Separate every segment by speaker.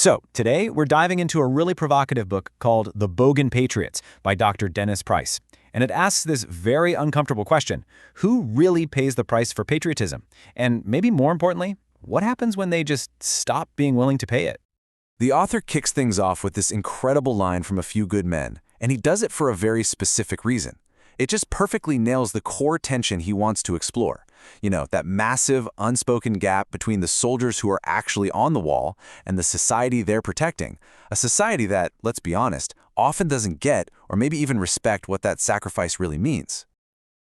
Speaker 1: So, today we're diving into a really provocative book called The Bogan Patriots by Dr. Dennis Price. And it asks this very uncomfortable question: who really pays the price for patriotism? And maybe more importantly, what happens when they just stop being willing to pay it?
Speaker 2: The author kicks things off with this incredible line from A Few Good Men, and he does it for a very specific reason. It just perfectly nails the core tension he wants to explore. That massive, unspoken gap between the soldiers who are actually on the wall and the society they're protecting. A society that, let's be honest, often doesn't get or maybe even respect what that sacrifice really means.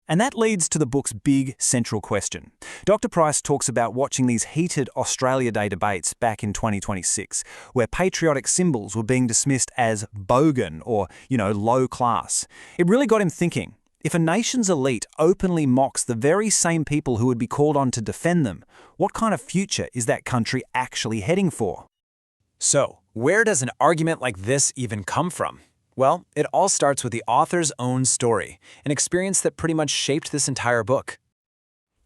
Speaker 3: And that leads to the book's big central question. Dr. Price talks about watching these heated Australia Day debates back in 2026, where patriotic symbols were being dismissed as bogan or, low class. It really got him thinking. If a nation's elite openly mocks the very same people who would be called on to defend them, what kind of future is that country actually heading for?
Speaker 1: So, where does an argument like this even come from? Well, it all starts with the author's own story, an experience that pretty much shaped this entire book.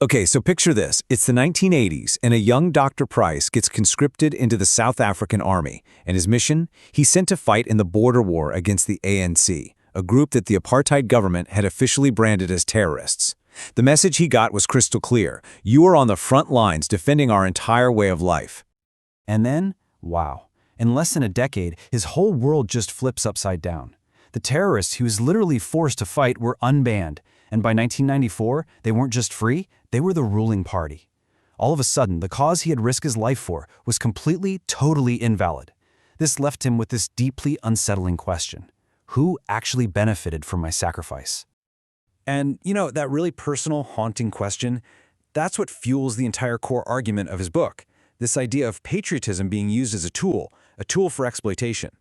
Speaker 2: Okay, so picture this. It's the 1980s, and a young Dr. Price gets conscripted into the South African Army, and his mission? He's sent to fight in the border war against the ANC, a group that the apartheid government had officially branded as terrorists. The message he got was crystal clear: you are on the front lines defending our entire way of life.
Speaker 1: And then, wow. In less than a decade, his whole world just flips upside down. The terrorists he was literally forced to fight were unbanned, and by 1994, they weren't just free, they were the ruling party. All of a sudden, the cause he had risked his life for was completely, totally invalid. This left him with this deeply unsettling question: who actually benefited from my sacrifice? And, that really personal, haunting question, that's what fuels the entire core argument of his book. This idea of patriotism being used as a tool for exploitation.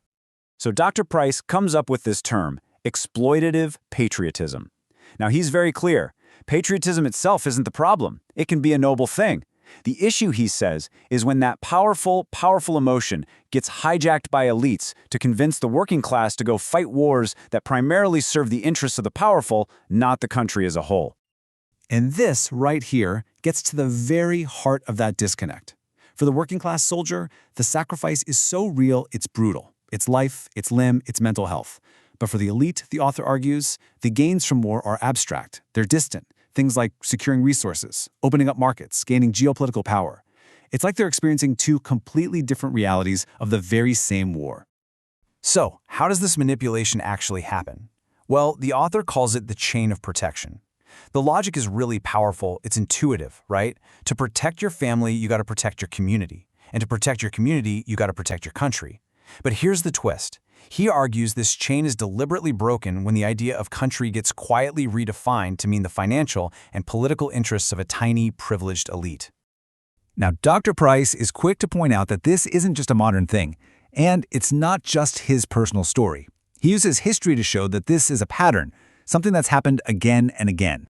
Speaker 1: So Dr. Price comes up with this term, exploitative patriotism. Now he's very clear. Patriotism itself isn't the problem. It can be a noble thing. The issue, he says, is when that powerful emotion gets hijacked by elites to convince the working class to go fight wars that primarily serve the interests of the powerful, not the country as a whole. And this, right here, gets to the very heart of that disconnect. For the working class soldier, the sacrifice is so real it's brutal. It's life, it's limb, it's mental health. But for the elite, the author argues, the gains from war are abstract. They're distant. Things like securing resources, opening up markets, gaining geopolitical power. It's like they're experiencing two completely different realities of the very same war. So, how does this manipulation actually happen? Well, the author calls it the chain of protection. The logic is really powerful, it's intuitive, right? To protect your family, you gotta protect your community. And to protect your community, you gotta protect your country. But here's the twist. He argues this chain is deliberately broken when the idea of country gets quietly redefined to mean the financial and political interests of a tiny, privileged elite. Now, Dr. Price is quick to point out that this isn't just a modern thing, and it's not just his personal story. He uses history to show that this is a pattern, something that's happened again and again.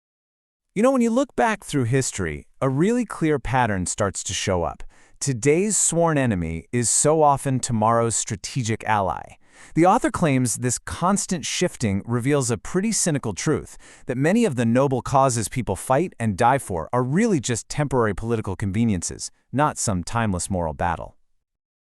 Speaker 1: When you look back through history, a really clear pattern starts to show up. Today's sworn enemy is so often tomorrow's strategic ally. The author claims this constant shifting reveals a pretty cynical truth, that many of the noble causes people fight and die for are really just temporary political conveniences, not some timeless moral battle.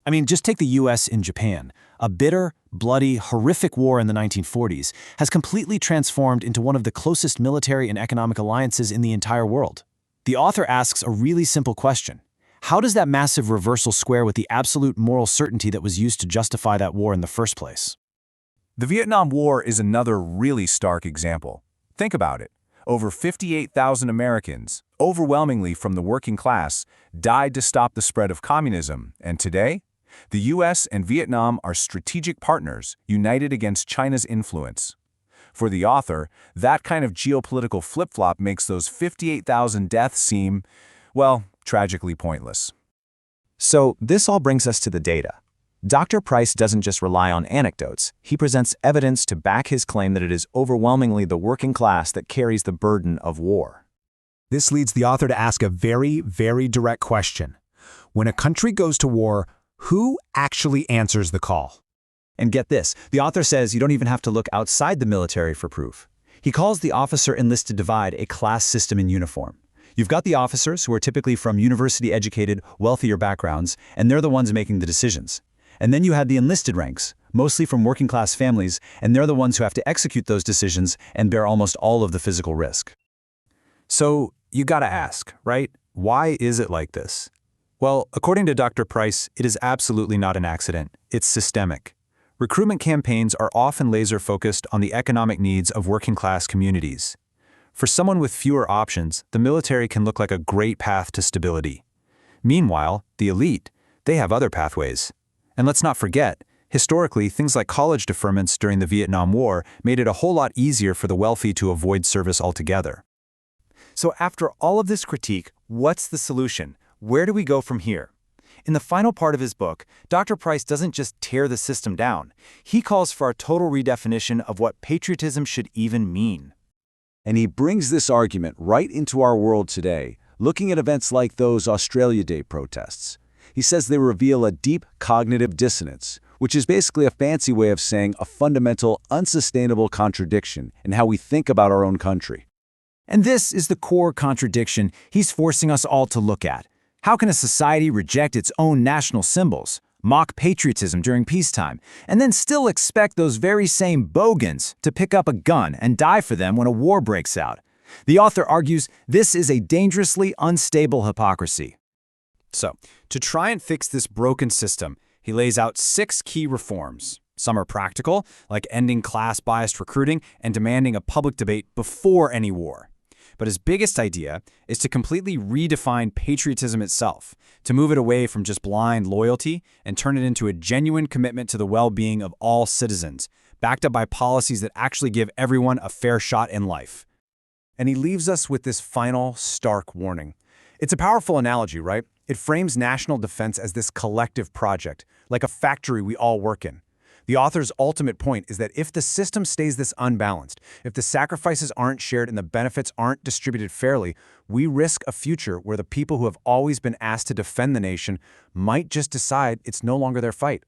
Speaker 1: I mean, just take the US and Japan. A bitter, bloody, horrific war in the 1940s has completely transformed into one of the closest military and economic alliances in the entire world. The author asks a really simple question. How does that massive reversal square with the absolute moral certainty that was used to justify that war in the first place?
Speaker 2: The Vietnam War is another really stark example. Think about it. Over 58,000 Americans, overwhelmingly from the working class, died to stop the spread of communism, and today, the US and Vietnam are strategic partners united against China's influence. For the author, that kind of geopolitical flip-flop makes those 58,000 deaths seem, well, tragically pointless.
Speaker 1: So this all brings us to the data. Dr. Price doesn't just rely on anecdotes. He presents evidence to back his claim that it is overwhelmingly the working class that carries the burden of war.
Speaker 4: This leads the author to ask a very, very direct question. When a country goes to war, who actually answers the call?
Speaker 1: And get this, the author says you don't even have to look outside the military for proof. He calls the officer-enlisted divide a class system in uniform. You've got the officers who are typically from university-educated, wealthier backgrounds, and they're the ones making the decisions. And then you had the enlisted ranks, mostly from working-class families, and they're the ones who have to execute those decisions and bear almost all of the physical risk.
Speaker 3: So, you gotta ask, right? Why is it like this? Well, according to Dr. Price, it is absolutely not an accident. It's systemic. Recruitment campaigns are often laser-focused on the economic needs of working-class communities. For someone with fewer options, the military can look like a great path to stability. Meanwhile, the elite, they have other pathways. And let's not forget, historically, things like college deferments during the Vietnam War made it a whole lot easier for the wealthy to avoid service altogether. So after all of this critique, what's the solution? Where do we go from here? In the final part of his book, Dr. Price doesn't just tear the system down. He calls for a total redefinition of what patriotism should even mean.
Speaker 2: And he brings this argument right into our world today, looking at events like those Australia Day protests. He says they reveal a deep cognitive dissonance, which is basically a fancy way of saying a fundamental, unsustainable contradiction in how we think about our own country.
Speaker 1: And this is the core contradiction he's forcing us all to look at. How can a society reject its own national symbols, mock patriotism during peacetime, and then still expect those very same bogans to pick up a gun and die for them when a war breaks out? The author argues this is a dangerously unstable hypocrisy. So, to try and fix this broken system, he lays out 6 key reforms. Some are practical, like ending class-biased recruiting and demanding a public debate before any war. But his biggest idea is to completely redefine patriotism itself, to move it away from just blind loyalty and turn it into a genuine commitment to the well-being of all citizens, backed up by policies that actually give everyone a fair shot in life. And he leaves us with this final, stark warning. It's a powerful analogy, right? It frames national defense as this collective project, like a factory we all work in. The author's ultimate point is that if the system stays this unbalanced, if the sacrifices aren't shared and the benefits aren't distributed fairly, we risk a future where the people who have always been asked to defend the nation might just decide it's no longer their fight.